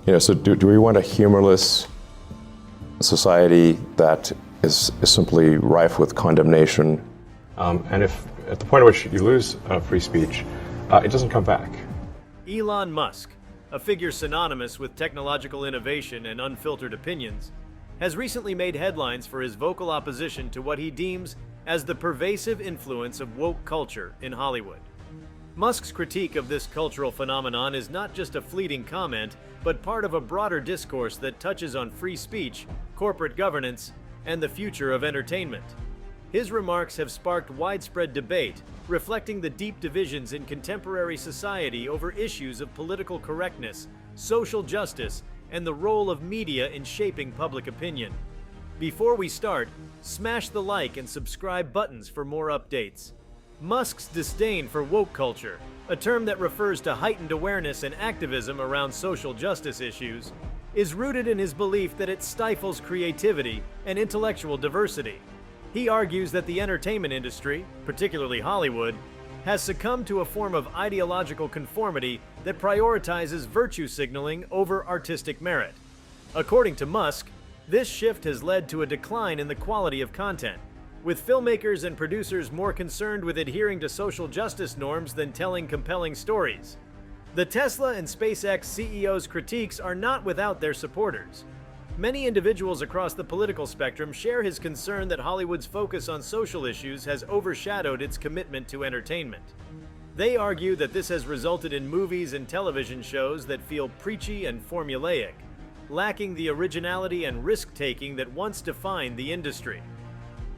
So do we want a humorless society that is simply rife with condemnation? And if at the point at which you lose free speech, it doesn't come back. Elon Musk, a figure synonymous with technological innovation and unfiltered opinions, has recently made headlines for his vocal opposition to what he deems as the pervasive influence of woke culture in Hollywood. Musk's critique of this cultural phenomenon is not just a fleeting comment, but part of a broader discourse that touches on free speech, corporate governance, and the future of entertainment. His remarks have sparked widespread debate, reflecting the deep divisions in contemporary society over issues of political correctness, social justice, and the role of media in shaping public opinion. Before we start, smash the like and subscribe buttons for more updates. Musk's disdain for woke culture, a term that refers to heightened awareness and activism around social justice issues, is rooted in his belief that it stifles creativity and intellectual diversity. He argues that the entertainment industry, particularly Hollywood, has succumbed to a form of ideological conformity that prioritizes virtue signaling over artistic merit. According to Musk, this shift has led to a decline in the quality of content, with filmmakers and producers more concerned with adhering to social justice norms than telling compelling stories. The Tesla and SpaceX CEO's critiques are not without their supporters. Many individuals across the political spectrum share his concern that Hollywood's focus on social issues has overshadowed its commitment to entertainment. They argue that this has resulted in movies and television shows that feel preachy and formulaic, lacking the originality and risk-taking that once defined the industry.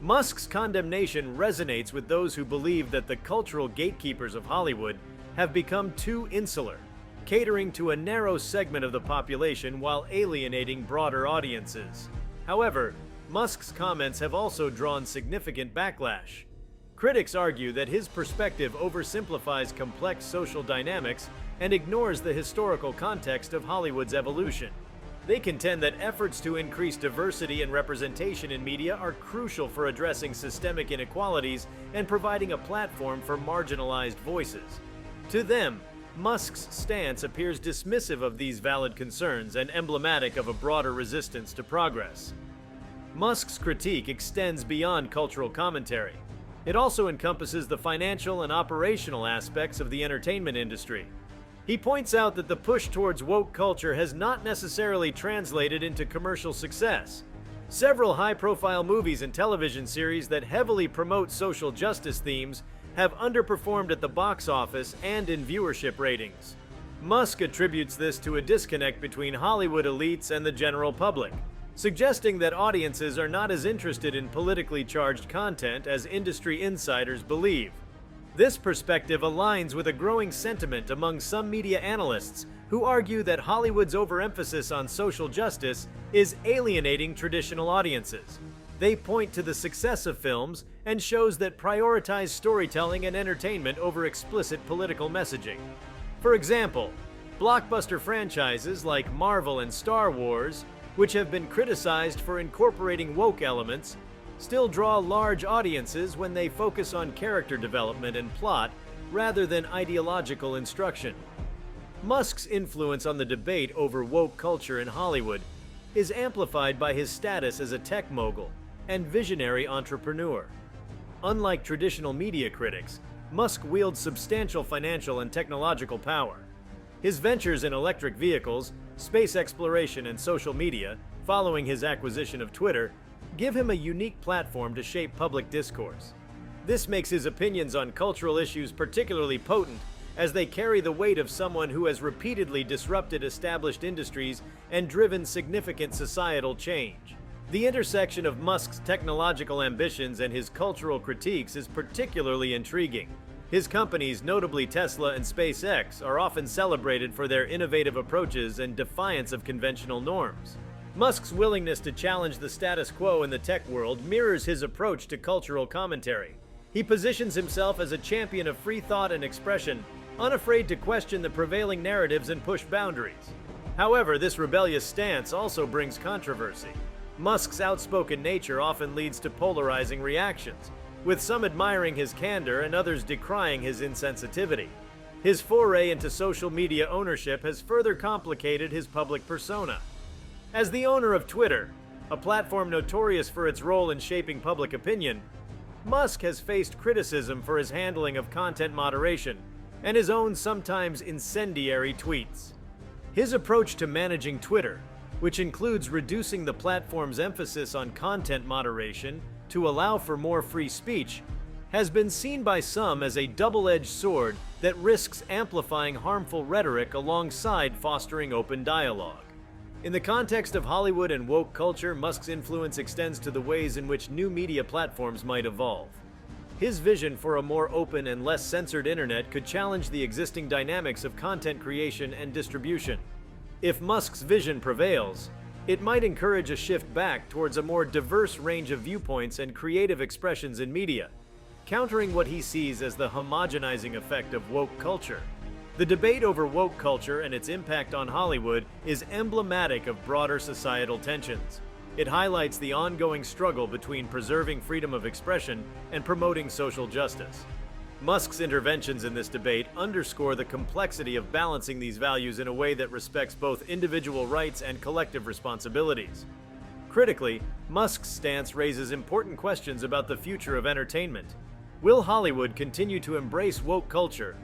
Musk's condemnation resonates with those who believe that the cultural gatekeepers of Hollywood have become too insular, catering to a narrow segment of the population while alienating broader audiences. However, Musk's comments have also drawn significant backlash. Critics argue that his perspective oversimplifies complex social dynamics and ignores the historical context of Hollywood's evolution. They contend that efforts to increase diversity and representation in media are crucial for addressing systemic inequalities and providing a platform for marginalized voices. To them, Musk's stance appears dismissive of these valid concerns and emblematic of a broader resistance to progress. Musk's critique extends beyond cultural commentary. It also encompasses the financial and operational aspects of the entertainment industry. He points out that the push towards woke culture has not necessarily translated into commercial success. Several high-profile movies and television series that heavily promote social justice themes have underperformed at the box office and in viewership ratings. Musk attributes this to a disconnect between Hollywood elites and the general public, suggesting that audiences are not as interested in politically charged content as industry insiders believe. This perspective aligns with a growing sentiment among some media analysts who argue that Hollywood's overemphasis on social justice is alienating traditional audiences. They point to the success of films and shows that prioritize storytelling and entertainment over explicit political messaging. For example, blockbuster franchises like Marvel and Star Wars, which have been criticized for incorporating woke elements, still draw large audiences when they focus on character development and plot rather than ideological instruction. Musk's influence on the debate over woke culture in Hollywood is amplified by his status as a tech mogul and visionary entrepreneur. Unlike traditional media critics, Musk wields substantial financial and technological power. His ventures in electric vehicles, space exploration, and social media, following his acquisition of Twitter, give him a unique platform to shape public discourse. This makes his opinions on cultural issues particularly potent, as they carry the weight of someone who has repeatedly disrupted established industries and driven significant societal change. The intersection of Musk's technological ambitions and his cultural critiques is particularly intriguing. His companies, notably Tesla and SpaceX, are often celebrated for their innovative approaches and defiance of conventional norms. Musk's willingness to challenge the status quo in the tech world mirrors his approach to cultural commentary. He positions himself as a champion of free thought and expression, unafraid to question the prevailing narratives and push boundaries. However, this rebellious stance also brings controversy. Musk's outspoken nature often leads to polarizing reactions, with some admiring his candor and others decrying his insensitivity. His foray into social media ownership has further complicated his public persona. As the owner of Twitter, a platform notorious for its role in shaping public opinion, Musk has faced criticism for his handling of content moderation and his own sometimes incendiary tweets. His approach to managing Twitter, which includes reducing the platform's emphasis on content moderation to allow for more free speech, has been seen by some as a double-edged sword that risks amplifying harmful rhetoric alongside fostering open dialogue. In the context of Hollywood and woke culture, Musk's influence extends to the ways in which new media platforms might evolve. His vision for a more open and less censored internet could challenge the existing dynamics of content creation and distribution. If Musk's vision prevails, it might encourage a shift back towards a more diverse range of viewpoints and creative expressions in media, countering what he sees as the homogenizing effect of woke culture. The debate over woke culture and its impact on Hollywood is emblematic of broader societal tensions. It highlights the ongoing struggle between preserving freedom of expression and promoting social justice. Musk's interventions in this debate underscore the complexity of balancing these values in a way that respects both individual rights and collective responsibilities. Critically, Musk's stance raises important questions about the future of entertainment. Will Hollywood continue to embrace woke culture,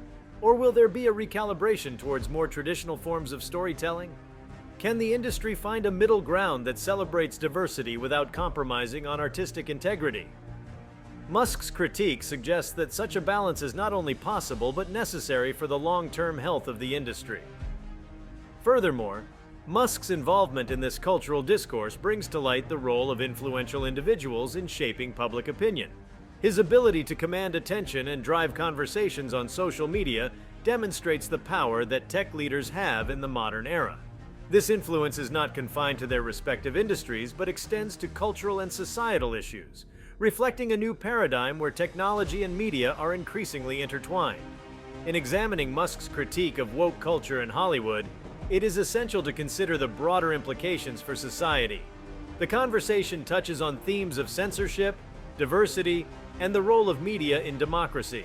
or will there be a recalibration towards more traditional forms of storytelling? Can the industry find a middle ground that celebrates diversity without compromising on artistic integrity? Musk's critique suggests that such a balance is not only possible but necessary for the long-term health of the industry. Furthermore, Musk's involvement in this cultural discourse brings to light the role of influential individuals in shaping public opinion. His ability to command attention and drive conversations on social media demonstrates the power that tech leaders have in the modern era. This influence is not confined to their respective industries, but extends to cultural and societal issues, reflecting a new paradigm where technology and media are increasingly intertwined. In examining Musk's critique of woke culture in Hollywood, it is essential to consider the broader implications for society. The conversation touches on themes of censorship, diversity, and the role of media in democracy.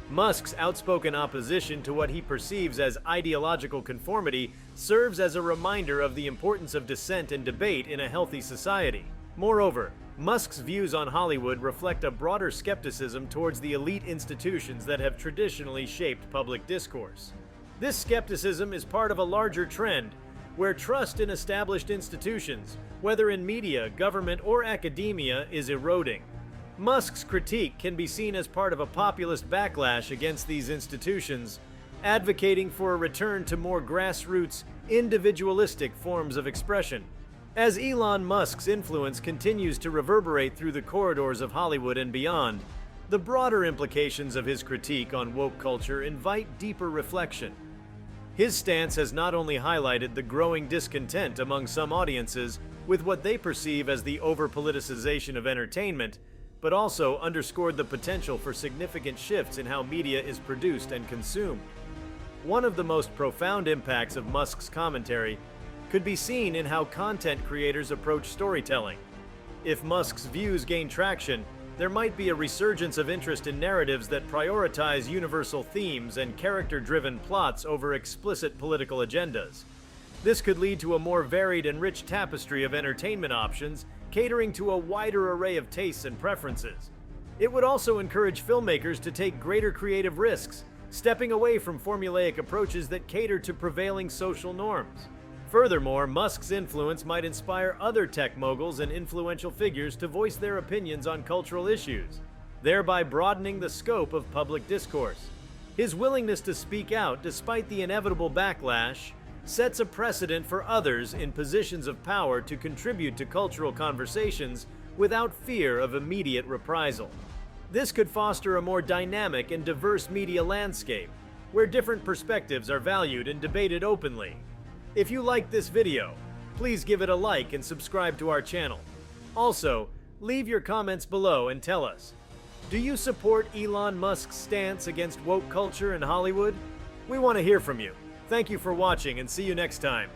Musk's outspoken opposition to what he perceives as ideological conformity serves as a reminder of the importance of dissent and debate in a healthy society. Moreover, Musk's views on Hollywood reflect a broader skepticism towards the elite institutions that have traditionally shaped public discourse. This skepticism is part of a larger trend where trust in established institutions, whether in media, government, or academia, is eroding. Musk's critique can be seen as part of a populist backlash against these institutions, advocating for a return to more grassroots, individualistic forms of expression. As Elon Musk's influence continues to reverberate through the corridors of Hollywood and beyond, the broader implications of his critique on woke culture invite deeper reflection. His stance has not only highlighted the growing discontent among some audiences with what they perceive as the over-politicization of entertainment, but also underscored the potential for significant shifts in how media is produced and consumed. One of the most profound impacts of Musk's commentary could be seen in how content creators approach storytelling. If Musk's views gain traction, there might be a resurgence of interest in narratives that prioritize universal themes and character-driven plots over explicit political agendas. This could lead to a more varied and rich tapestry of entertainment options, catering to a wider array of tastes and preferences. It would also encourage filmmakers to take greater creative risks, stepping away from formulaic approaches that cater to prevailing social norms. Furthermore, Musk's influence might inspire other tech moguls and influential figures to voice their opinions on cultural issues, thereby broadening the scope of public discourse. His willingness to speak out despite the inevitable backlash sets a precedent for others in positions of power to contribute to cultural conversations without fear of immediate reprisal. This could foster a more dynamic and diverse media landscape, where different perspectives are valued and debated openly. If you liked this video, please give it a like and subscribe to our channel. Also, leave your comments below and tell us, do you support Elon Musk's stance against woke culture in Hollywood? We want to hear from you. Thank you for watching and see you next time.